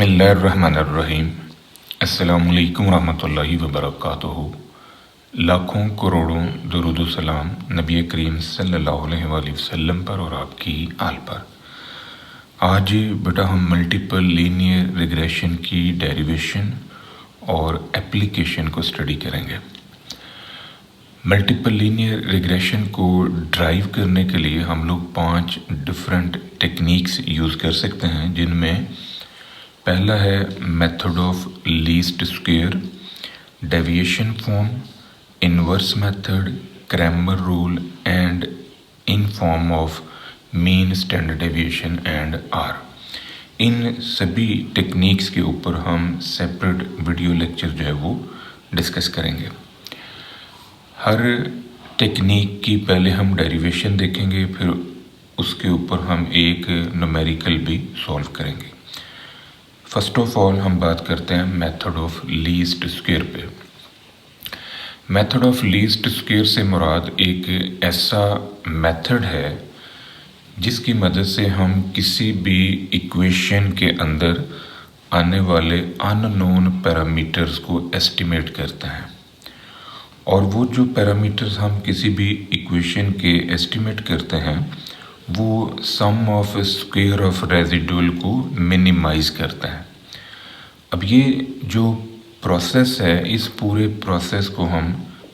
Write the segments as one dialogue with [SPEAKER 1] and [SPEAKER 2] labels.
[SPEAKER 1] बिस्मिल्लाहिर्रहमानिर्रहीम। अस्सलामुअलैकुम रहमतुल्लाहि व बरकातुहू। लाखों करोड़ों दुरूद सलाम नबी करीम सल्लल्लाहु अलैहि वसल्लम पर और आपकी आल पर। आज बेटा हम मल्टीपल लीनियर रिग्रेशन की डेरिवेशन और एप्लीकेशन को स्टडी करेंगे। मल्टीपल लीनियर रिग्रेशन को ड्राइव करने के लिए हम लोग 5 डिफरेंट टेक्निक्स यूज़ कर सकते हैं, जिनमें पहला है method of least square, deviation form, inverse method, Cramer rule and in form of mean standard deviation and R. इन सभी टेक्निक्स के ऊपर हम सेपरेट वीडियो लेक्चर जो है वो डिस्कस करेंगे। हर टेक्निक की पहले हम डेरिवेशन देखेंगे, फिर उसके ऊपर हम एक न्यूमेरिकल भी सॉल्व करेंगे। फर्स्ट ऑफ ऑल हम बात करते हैं मेथड ऑफ लीस्ट स्क्वेयर पे। मेथड ऑफ लीस्ट स्क्वेयर से मुराद एक ऐसा मेथड है जिसकी मदद से हम किसी भी इक्वेशन के अंदर आने वाले अननोन पैरामीटर्स को एस्टिमेट करते हैं, और वो जो पैरामीटर्स हम किसी भी इक्वेशन के एस्टिमेट करते हैं वो सम ऑफ स्क्वायर ऑफ रेजिडुअल को मिनिमाइज करता है। अब ये जो प्रोसेस है, इस पूरे प्रोसेस को हम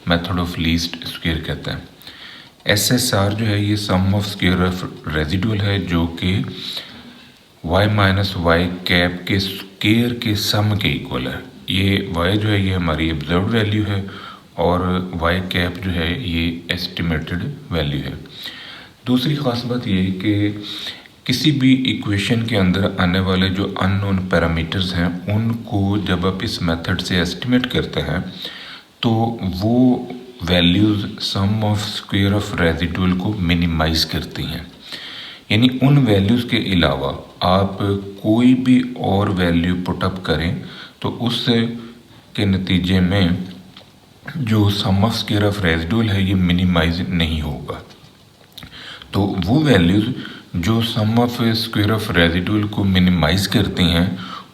[SPEAKER 1] मेथड ऑफ लीस्ट स्क्वायर कहते हैं। SSR जो है ये सम ऑफ स्क्वायर ऑफ रेजिडुअल है, जो कि y माइनस वाई कैप के स्क्वायर के सम के इक्वल है। ये y जो है ये हमारी ऑब्जर्व्ड वैल्यू है और y कैप जो है ये एस्टिमेटेड वैल्यू है। दूसरी ख़ास बात ये है कि किसी भी इक्वेशन के अंदर आने वाले जो अननोन पैरामीटर्स हैं उनको जब आप इस मेथड से एस्टिमेट करते हैं तो वो values sum of square of residual को मिनिमाइज करती हैं। यानी उन वैल्यूज़ के अलावा आप कोई भी और वैल्यू पुटअप करें तो उस के नतीजे में जो सम ऑफ स्क्वायर ऑफ रेजिडुअल है ये मिनिमाइज नहीं होगा। तो वो वैल्यूज़ जो सम ऑफ स्क्वायर ऑफ रेजिडुअल को मिनिमाइज करती हैं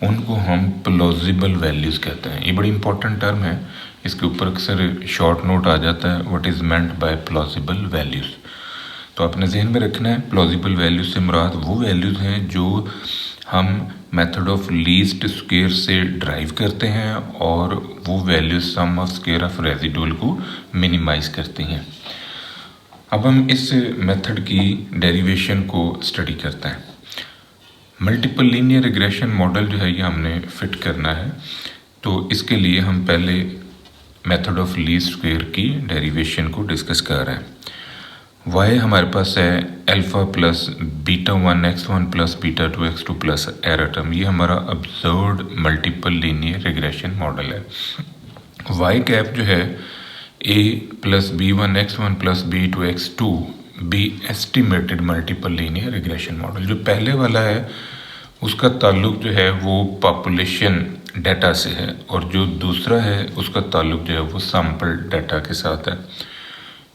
[SPEAKER 1] उनको हम प्लॉजिबल वैल्यूज़ कहते हैं। ये बड़ी इंपॉर्टेंट टर्म है, इसके ऊपर अक्सर शॉर्ट नोट आ जाता है, what is meant by plausible values. तो अपने जहन में रखना है, प्लॉजिबल वैल्यूज़ से मुराद वो वैल्यूज़ हैं जो हम मेथड ऑफ लीस्ट स्क्वायर से ड्राइव करते हैं और वो values sum of square of residual को मिनिमाइज करती हैं। अब हम इस मेथड की डेरिवेशन को स्टडी करते हैं। मल्टीपल लीनियर रिग्रेशन मॉडल जो है ये हमने फिट करना है, तो इसके लिए हम पहले मेथड ऑफ लीस्ट स्क्वायर की डेरिवेशन को डिस्कस कर रहे हैं। y हमारे पास है alpha plus beta 1x1 plus beta 2x2 plus error term. ये हमारा observed multiple linear regression model है। y कैप जो है a plus b1x1 plus b2x2 B estimated multiple linear regression model. जो पहले वाला है उसका ताल्लुक जो है वो पॉपुलेशन डाटा से है, और जो दूसरा है उसका ताल्लुक जो है वो सैम्पल डाटा के साथ है।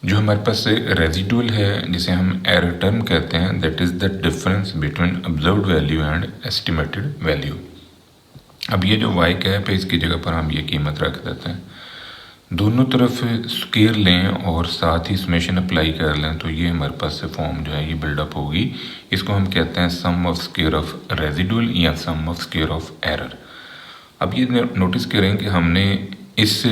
[SPEAKER 1] जो हमारे पास रेजिडुअल है जिसे हम एरर टर्म कहते हैं, that is the difference between observed value and estimated value. अब ये जो y कैप है इसकी जगह पर हम ये कीमत रख देते हैं, दोनों तरफ स्क्वायर लें और साथ ही समेशन अप्लाई कर लें, तो ये हमारे पास से फॉर्म जो है ये बिल्डअप होगी। इसको हम कहते हैं सम ऑफ स्क्वायर ऑफ रेजिडुअल या सम ऑफ स्क्वायर ऑफ एरर। अब ये नोटिस करें कि हमने इस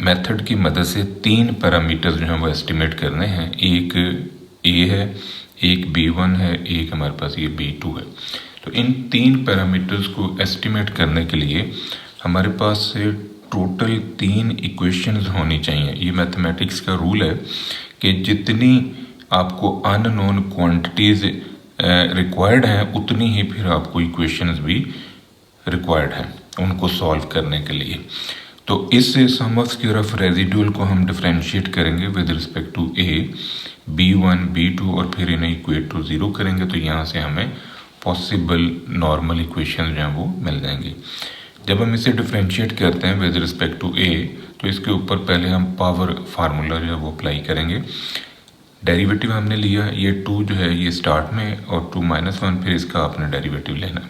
[SPEAKER 1] मेथड की मदद से 3 पैरामीटर्स जो हैं वो एस्टिमेट करने हैं। एक a है, एक b1 है, एक हमारे पास ये b2 है। तो इन 3 पैरामीटर्स को एस्टिमेट करने के लिए हमारे पास टोटल 3 इक्वेशंस होनी चाहिए। ये मैथमेटिक्स का रूल है कि जितनी आपको अननोन क्वांटिटीज़ रिक्वायर्ड हैं उतनी ही फिर आपको इक्वेशंस भी रिक्वायर्ड हैं उनको सॉल्व करने के लिए। तो इस सम ऑफ स्क्वायर ऑफ रेजिडुअल को हम डिफरेंशिएट करेंगे with respect to a, b1, b2 और फिर इन्हें इक्वेट टू 0 करेंगे, तो यहाँ से हमें पॉसिबल नॉर्मल इक्वेशन जो हैं वो मिल जाएंगी। जब हम इसे डिफरेंशिएट करते हैं विद रिस्पेक्ट टू a, तो इसके ऊपर पहले हम पावर फार्मूला जो है वो अप्लाई करेंगे। डेरिवेटिव हमने लिया, ये 2 जो है ये स्टार्ट में और 2 - 1 फिर इसका आपने डेरिवेटिव लेना।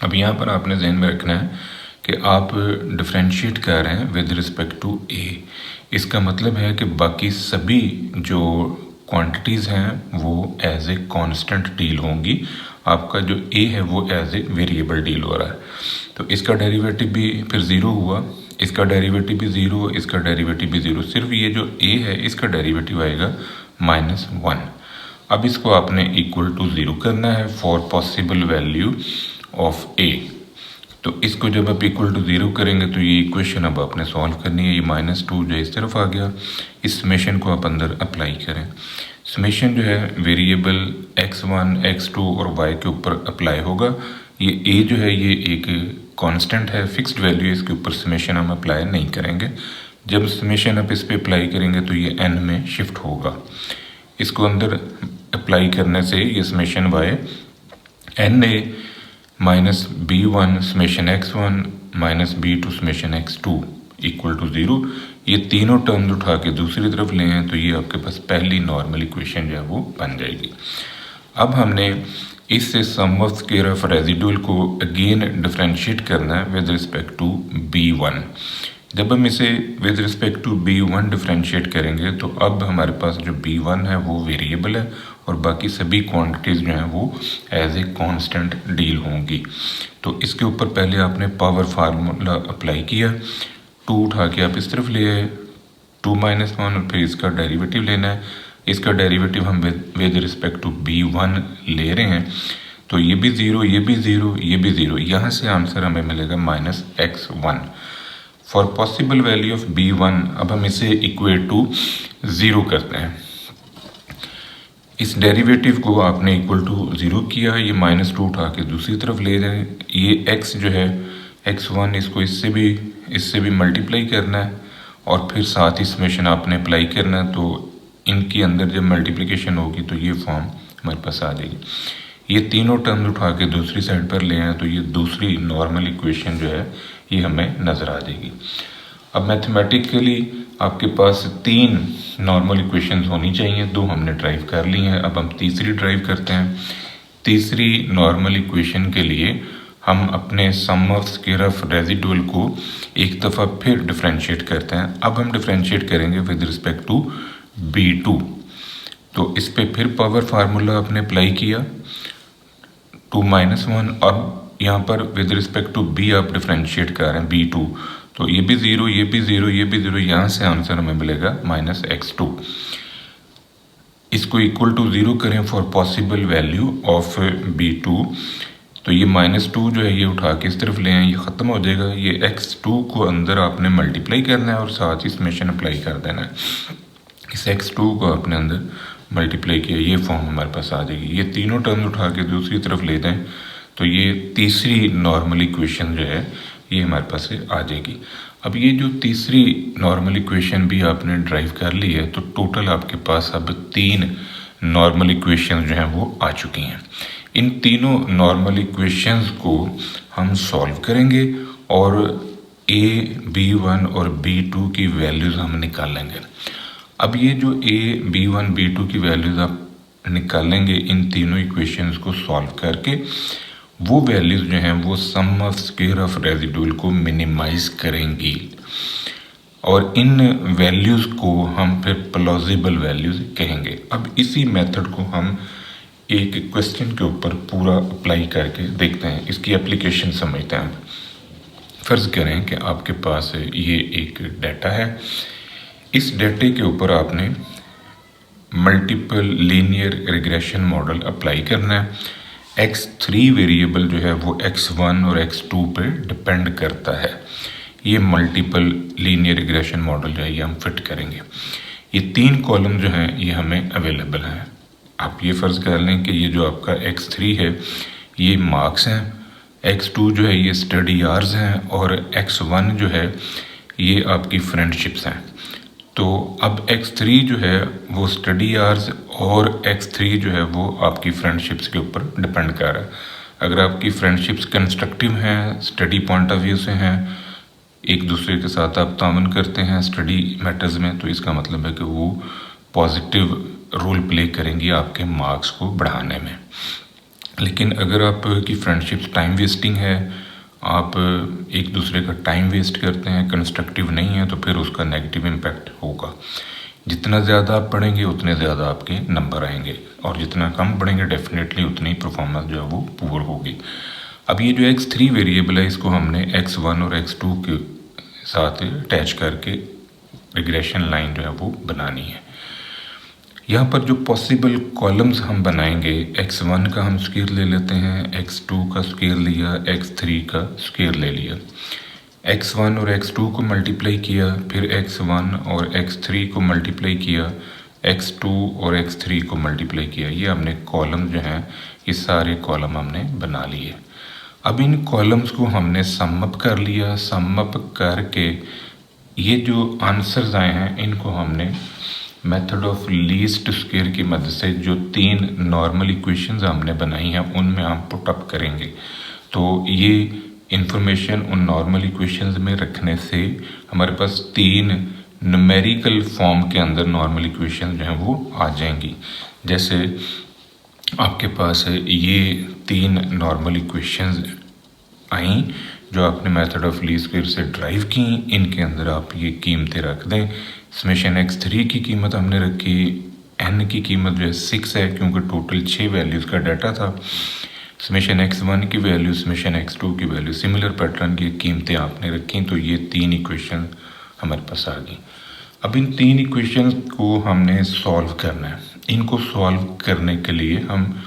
[SPEAKER 1] अब यहाँ पर आपने जहन में रखना है कि आप डिफ्रेंशिएट कर रहे हैं विद रिस्पेक्ट टू ए। इसका मतलब है कि बाकी सभी जो क्वांटिटीज़ हैं वो एज ए कांस्टेंट डील होंगी, आपका जो ए है वो एज ए वेरिएबल डील हो रहा है। तो इसका डेरिवेटिव भी फिर ज़ीरो हुआ, इसका डेरिवेटिव भी ज़ीरो, इसका डेरिवेटिव भी ज़ीरो। सिर्फ ये जो ए है इसका डेरिवेटिव आएगा -1। अब इसको आपने इक्वल टू ज़ीरो करना है फॉर पॉसिबल वैल्यू ऑफ ए। तो इसको जब आप इक्वल टू ज़ीरो करेंगे तो ये इक्वेशन अब आपने सॉल्व करनी है। ये -2 जो इस तरफ आ गया, इस समेशन को आप अंदर अप्लाई करें। समेशन जो है वेरिएबल x1, x2 और y के ऊपर अप्लाई होगा। ये a जो है ये एक कांस्टेंट है, फिक्स्ड वैल्यू है, इसके ऊपर समेशन हम अप्लाई नहीं करेंगे। जब समेशन आप इस पर अप्लाई करेंगे तो ये n में शिफ्ट होगा। इसको अंदर अप्लाई करने से ये summation y na minus b1 summation x1 minus b2 summation x2 equal to zero. ये तीनों टर्म्स उठा के दूसरी तरफ ले हैं तो ये आपके पास पहली नॉर्मल इक्वेशन जो है वो बन जाएगी। अब हमने इससे सम ऑफ स्क्वायर ऑफ रेजिडुअल को अगेन डिफरेंशिएट करना है विद रिस्पेक्ट टू b1। जब हम इसे with respect to b1 differentiate करेंगे तो अब हमारे पास जो b1 है वो वेरिएबल है और बाकी सभी क्वांटिटीज़ जो हैं वो एज ए कांस्टेंट डील होंगी। तो इसके ऊपर पहले आपने पावर फार्मूला अप्लाई किया, 2 उठा के आप इस तरफ ले आए, 2 - 1 और फिर इसका डेरिवेटिव लेना है। इसका डेरिवेटिव हम विद रिस्पेक्ट टू b1 ले रहे हैं तो ये भी ज़ीरो, ये भी ज़ीरो, ये भी ज़ीरो। यहाँ से आंसर हमें मिलेगा -x1 for possible value of b1। अब हम इसे इक्वेट टू ज़ीरो करते हैं। इस डेरिवेटिव को आपने इक्वल टू ज़ीरो किया, ये -2 उठा के दूसरी तरफ ले जाएं। ये x जो है x1 इसको इससे भी मल्टीप्लाई करना है और फिर साथ ही समेशन आपने अप्लाई करना है। तो इनके अंदर जब मल्टीप्लिकेशन होगी तो ये फॉर्म हमारे पास आ जाएगी। ये तीनों टर्म्स उठा के दूसरी साइड पर ले आए तो ये दूसरी नॉर्मल इक्वेशन जो है ये हमें नज़र आ जाएगी। अब मैथमेटिकली आपके पास 3 नॉर्मल इक्वेशंस होनी चाहिए, 2 हमने ड्राइव कर ली हैं। अब हम तीसरी ड्राइव करते हैं। तीसरी नॉर्मल इक्वेशन के लिए हम अपने सम ऑफ स्क्वायर ऑफ रेजिडुअल को एक दफ़ा फिर डिफरेंशिएट करते हैं। अब हम डिफरेंशिएट करेंगे विद रिस्पेक्ट टू b2। तो इस पे फिर पावर फार्मूला आपने अप्लाई किया, 2 - 1। अब यहाँ पर विद रिस्पेक्ट टू b आप डिफरेंशिएट कर रहे हैं b2, तो ये भी ज़ीरो, ये भी ज़ीरो, ये भी ज़ीरो। यहाँ से आंसर हमें मिलेगा -x2। इसको इक्वल टू ज़ीरो करें for possible value of b2। तो ये -2 जो है ये उठा के इस तरफ ले आए, ये ख़त्म हो जाएगा। ये x2 को अंदर आपने मल्टीप्लाई करना है और साथ ही समेशन अप्लाई कर देना है। इस x2 को आपने अंदर मल्टीप्लाई किया, ये फॉर्म हमारे पास आ जाएगी। ये तीनों टर्म उठा के दूसरी तरफ ले दें तो ये तीसरी नॉर्मल इक्वेशन जो है ये हमारे पास से आ जाएगी। अब ये जो तीसरी नॉर्मल इक्वेशन भी आपने ड्राइव कर ली है तो टोटल आपके पास अब 3 नॉर्मल इक्वेशन जो हैं वो आ चुकी हैं। इन तीनों नॉर्मल इक्वेशंस को हम सॉल्व करेंगे और a, b1 और b2 की वैल्यूज़ हम निकालेंगे। अब ये जो a, b1, b2 की वैल्यूज़ आप निकालेंगे इन तीनों इक्वेशंस को सॉल्व करके, वो वैल्यूज़ जो हैं वो सम ऑफ स्क्वायर ऑफ रेजिडुअल को मिनिमाइज करेंगी और इन वैल्यूज़ को हम फिर प्लॉजिबल वैल्यूज़ कहेंगे। अब इसी मेथड को हम एक क्वेश्चन के ऊपर पूरा अप्लाई करके देखते हैं, इसकी एप्लीकेशन समझते हैं। फ़र्ज़ करें कि आपके पास ये एक डाटा है, इस डाटे के ऊपर आपने multiple linear regression model apply करना है। x3 वेरिएबल जो है वो x1 और x2 पे डिपेंड करता है। ये मल्टीपल लीनियर रिग्रेशन मॉडल जो है ये हम फिट करेंगे। ये 3 कॉलम जो हैं ये हमें अवेलेबल हैं। आप ये फ़र्ज़ कर लें कि ये जो आपका x3 है ये मार्क्स हैं, x2 जो है ये स्टडी आवर्स हैं और x1 जो है ये आपकी फ्रेंडशिप्स हैं। तो अब x3 जो है वो स्टडी आवर्स और x3 जो है वो आपकी फ्रेंडशिप्स के ऊपर डिपेंड कर रहा है। अगर आपकी फ्रेंडशिप्स कंस्ट्रक्टिव हैं, स्टडी पॉइंट ऑफ व्यू से हैं, एक दूसरे के साथ आप तावन करते हैं स्टडी मैटर्स में, तो इसका मतलब है कि वो पॉजिटिव रोल प्ले करेंगी आपके मार्क्स को बढ़ाने में। लेकिन अगर आपकी फ्रेंडशिप्स टाइम वेस्टिंग है, आप एक दूसरे का टाइम वेस्ट करते हैं, कंस्ट्रक्टिव नहीं है, तो फिर उसका नेगेटिव इम्पैक्ट होगा। जितना ज़्यादा आप पढ़ेंगे उतने ज़्यादा आपके नंबर आएंगे, और जितना कम पढ़ेंगे डेफिनेटली उतनी परफॉर्मेंस जो है वो पुअर होगी। अब ये जो x3 वेरिएबल है, इसको हमने x1 और x2 के साथ अटैच करके रिग्रेशन लाइन जो है वो बनानी है। यहाँ पर जो पॉसिबल कॉलम्स हम बनाएंगे, x1 का हम स्क्वायर ले लेते हैं, x2 का स्क्वायर लिया, x3 का स्क्वायर ले लिया, x1 और x2 को मल्टीप्लाई किया, फिर x1 और x3 को मल्टीप्लाई किया, x2 और x3 को मल्टीप्लाई किया। ये हमने कॉलम जो हैं, ये सारे कॉलम हमने बना लिए। अब इन कॉलम्स को हमने सम अप कर लिया। सम अप करके ये जो आंसर्स आए हैं, इनको हमने मेथड ऑफ लीस्ट स्क्वायर की मदद से जो 3 नॉर्मल इक्वेशंस हमने बनाई हैं उनमें हम पुट अप करेंगे। तो ये इंफॉर्मेशन उन नॉर्मल इक्वेशंस में रखने से हमारे पास 3 न्यूमेरिकल फॉर्म के अंदर नॉर्मल इक्वेशन जो हैं वो आ जाएंगी। जैसे आपके पास ये 3 नॉर्मल इक्वेशंस आई जो आपने मेथड ऑफ लीस्ट स्क्वायर से ड्राइव की। इनके अंदर आप ये कीमतें रख दें। समेशन x3 की कीमत हमने रखी, n की कीमत जो है 6 है क्योंकि टोटल 6 वैल्यूज़ का डाटा था। समेशन x1 की वैल्यू, समेशन x2 की वैल्यू, सिमिलर पैटर्न की कीमतें आपने रखी। तो ये 3 इक्वेशन हमारे पास आ गई। अब इन 3 इक्वेशन को हमने सॉल्व करना है। इनको सॉल्व करने के लिए हम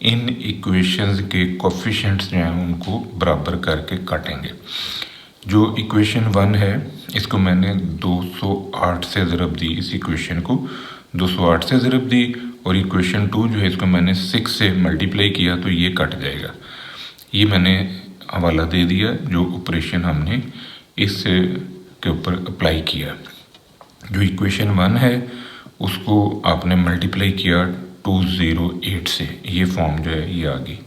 [SPEAKER 1] इन इक्वेशंस के कोफिशिएंट्स जो हैं उनको बराबर करके काटेंगे। जो इक्वेशन 1 है इसको मैंने 208 से ज़रब दी, इस इक्वेशन को 208 से ज़रब दी, और इक्वेशन 2 जो है इसको मैंने 6 से मल्टीप्लाई किया, तो ये कट जाएगा। ये मैंने हवाला दे दिया जो ऑपरेशन हमने इस के ऊपर अप्लाई किया। जो इक्वेशन 1 है उसको आपने मल्टीप्लाई किया 208 से, ये फॉर्म जो है ये आ गई।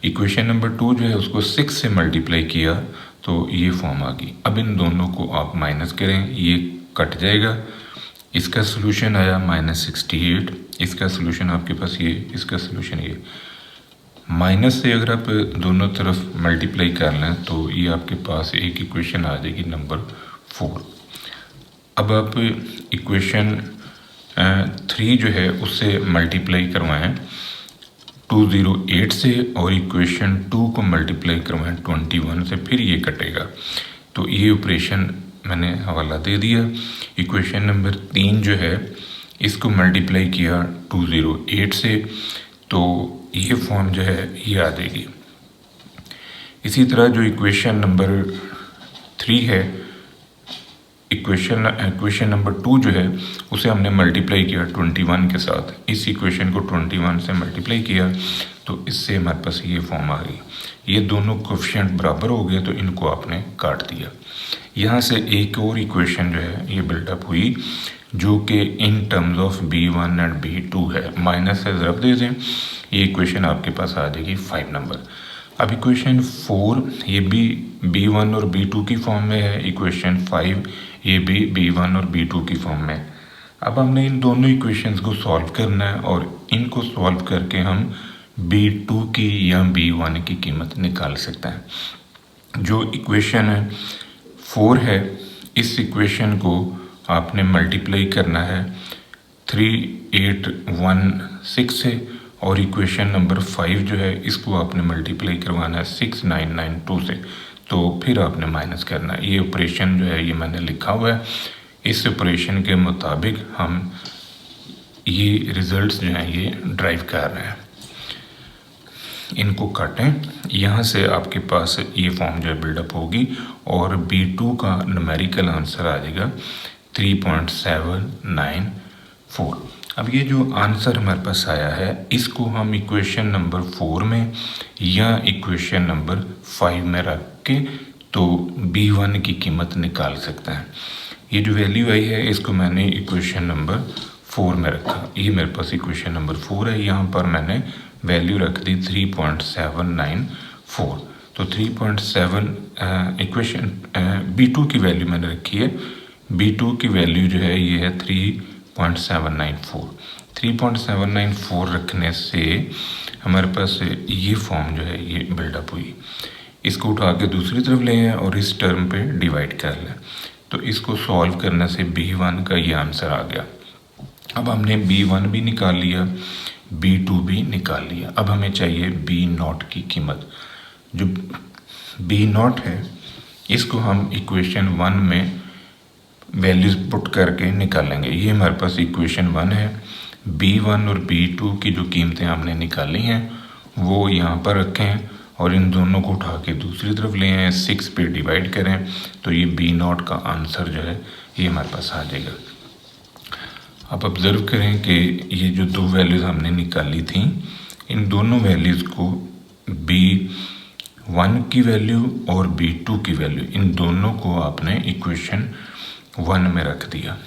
[SPEAKER 1] इक्वेशन नंबर 2 जो है उसको 6 से मल्टीप्लाई किया तो ये फॉर्म आ गई। अब इन दोनों को आप माइनस करें, ये कट जाएगा। इसका सोल्यूशन आया -68, इसका सोल्यूशन आपके पास ये, इसका सोल्यूशन ये। माइनस से अगर आप दोनों तरफ मल्टीप्लाई कर लें तो ये आपके पास एक इक्वेशन आ जाएगी नंबर 4। अब आप इक्वेशन 3 जो है उससे मल्टीप्लाई करवाएं 208 से, और इक्वेशन 2 को मल्टीप्लाई करवाएं 21 से, फिर ये कटेगा। तो ये ऑपरेशन मैंने हवाला दे दिया। इक्वेशन नंबर 3 जो है इसको मल्टीप्लाई किया 208 से, तो ये फॉर्म जो है ये आ जाएगी। इसी तरह जो इक्वेशन नंबर 3 है, इक्वेशन नंबर 2 जो है उसे हमने मल्टीप्लाई किया 21 के साथ। इस इक्वेशन को 21 से मल्टीप्लाई किया तो इससे हमारे पास ये फॉर्म आ गई। ये दोनों कोफिशिएंट बराबर हो गए तो इनको आपने काट दिया। यहाँ से एक और इक्वेशन जो है ये बिल्डअप हुई जो कि in terms of B1 and B2 है। माइनस से ज़रब दे दें, ये इक्वेशन आपके पास आ जाएगी 5 नंबर। अब इक्वेशन 4 ये भी B1 और B2 की फॉर्म में है। इक्वेशन 5 ये भी B1 और B2 की फॉर्म में। अब हमने इन दोनों इक्वेशंस को सॉल्व करना है और इनको सॉल्व करके हम B2 की या B1 की कीमत निकाल सकते हैं। जो इक्वेशन 4 है इस इक्वेशन को आपने मल्टीप्लाई करना है 3816 से, और इक्वेशन नंबर 5 जो है इसको आपने मल्टीप्लाई करवाना है 6992 से। तो फिर आपने माइनस करना है। ये ऑपरेशन जो है ये मैंने लिखा हुआ है। इस ऑपरेशन के मुताबिक हम ये रिजल्ट्स जो हैं ये ड्राइव कर रहे हैं। इनको काटें, यहाँ से आपके पास ये फॉर्म जो है बिल्डअप होगी और B2 का न्यूमेरिकल आंसर आ जाएगा 3.794। अब ये जो आंसर हमारे पास आया है इसको हम इक्वेशन नंबर 4 में या इक्वेशन नंबर 5 में रख के तो B1 की कीमत निकाल सकते हैं। ये जो वैल्यू आई है इसको मैंने इक्वेशन नंबर 4 में रखा। ये मेरे पास इक्वेशन नंबर 4 है, यहाँ पर मैंने वैल्यू रख दी 3.794। तो 3.7 इक्वेशन B2 की वैल्यू मैंने रखी है। B2 की वैल्यू जो है ये है 3.794। 3.794 रखने से हमारे पास ये फॉर्म जो है ये बिल्डअप हुई। इसको उठा के दूसरी तरफ ले आए और इस टर्म पे डिवाइड कर लें, तो इसको सॉल्व करने से B1 का ये आंसर आ गया। अब हमने B1 भी निकाल लिया, B2 भी निकाल लिया। अब हमें चाहिए B0 की कीमत। जो B0 है इसको हम इक्वेशन 1 में वैल्यूज पुट करके निकालेंगे। ये हमारे पास इक्वेशन 1 है। B1 और B2 की जो कीमतें हमने निकाली हैं वो यहाँ पर रखें और इन दोनों को उठा के दूसरी तरफ ले आएँ, 6 पे डिवाइड करें, तो ये B0 का आंसर जो है ये हमारे पास आ जाएगा। आप ऑब्ज़र्व करें कि ये जो दो वैल्यूज़ हमने निकाली थी, इन दोनों वैल्यूज़ को B1 की वैल्यू और B2 की वैल्यू, इन दोनों को आपने इक्वेशन 1 में रख दिया।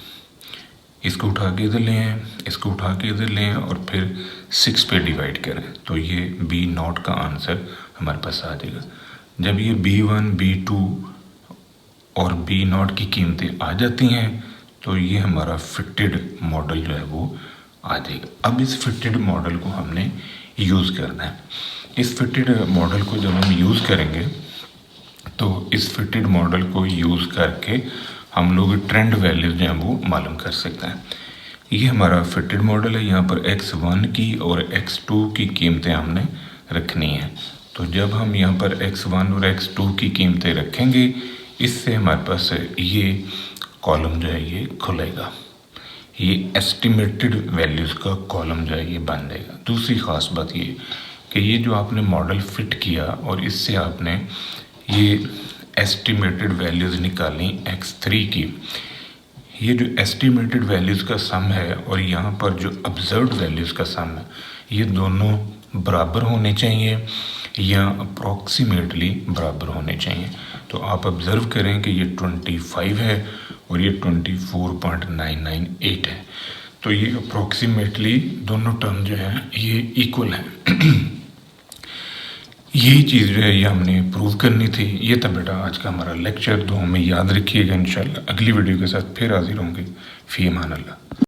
[SPEAKER 1] इसको उठा के इधर ले आएँ, इसको उठा के इधर ले आएँ और फिर 6 पे डिवाइड करें, तो ये B0 का आंसर हमारे पास आ जाएगा। जब ये B1, B2 और B0 की कीमतें आ जाती हैं तो ये हमारा फिटेड मॉडल जो है वो आ जाएगा। अब इस फिटेड मॉडल को हमने यूज़ करना है। इस फिटेड मॉडल को जब हम यूज़ करेंगे तो इस फिटेड मॉडल को यूज़ करके हम लोग ट्रेंड वैल्यूज जो हैं वो मालूम कर सकते हैं। ये हमारा फिटेड मॉडल है। यहाँ पर x1 की और x2 की कीमतें हमने रखनी हैं। तो जब हम यहाँ पर x1 और x2 की कीमतें रखेंगे, इससे हमारे पास ये कॉलम जो है ये खुलेगा। ये एस्टिमेटेड वैल्यूज़ का कॉलम जो है ये बन जाएगा। दूसरी ख़ास बात ये कि ये जो आपने मॉडल फिट किया और इससे आपने ये एस्टिमेटेड वैल्यूज़ निकाली x3 की, ये जो एस्टिमेटेड वैल्यूज़ का सम है और यहाँ पर जो ऑब्जर्व्ड वैल्यूज़ का सम है, ये दोनों बराबर होने चाहिए या अप्रॉक्सीमेटली बराबर होने चाहिए। तो आप ऑब्ज़र्व करें कि ये 25 है और ये 24.998 है। तो ये अप्रॉक्सीमेटली दोनों टर्म जो हैं ये इक्वल हैं। यही चीज़ जो है ये हमने प्रूव करनी थी। ये था बेटा आज का हमारा लेक्चर। दुआ में याद रखिएगा। इंशाल्लाह अगली वीडियो के साथ फिर हाजिर होंगे। फ़ी अमान अल्लाह।